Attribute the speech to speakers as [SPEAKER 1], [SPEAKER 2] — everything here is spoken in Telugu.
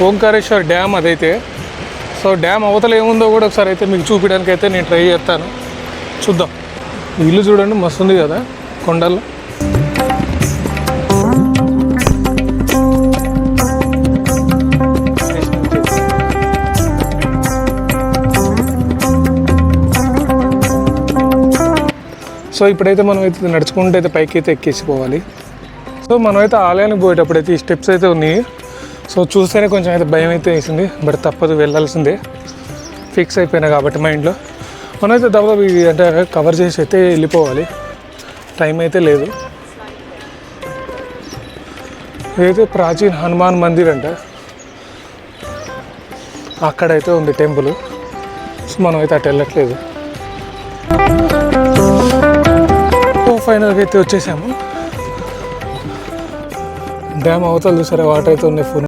[SPEAKER 1] ఓంకారేశ్వర్ డ్యామ్ అదైతే. సో డ్యామ్ అవతల ఏముందో కూడా ఒకసారి అయితే మీకు చూపించడానికి అయితే నేను ట్రై చేస్తాను. చూద్దాం. ఇల్లు చూడండి మస్తు ఉంది కదా కొండల్లో. సో ఇప్పుడైతే మనం అయితే నడుచుకుంటూ అయితే పైకి అయితే ఎక్కేసిపోవాలి. సో మనమైతే ఆలయానికి పోయేటప్పుడు అయితే ఈ స్టెప్స్ అయితే ఉన్నాయి. సో చూస్తేనే కొంచెం అయితే భయం అయితే వేసింది, బట్ తప్పదు, వెళ్ళాల్సిందే. ఫిక్స్ అయిపోయినా కాబట్టి మైండ్లో మనమైతే దాదాపు అంటే కవర్ చేసి అయితే వెళ్ళిపోవాలి, టైం అయితే లేదు. ఇదైతే ప్రాచీన హనుమాన్ మందిర్ అంట, అక్కడైతే ఉంది టెంపుల్. సో మనం అయితే అటు వెళ్ళట్లేదు. ఫైనల్గా అయితే వచ్చేసాము. డ్యామ్ అవతల చూసారా, వాటర్ అయితే ఉన్నాయి ఫుల్.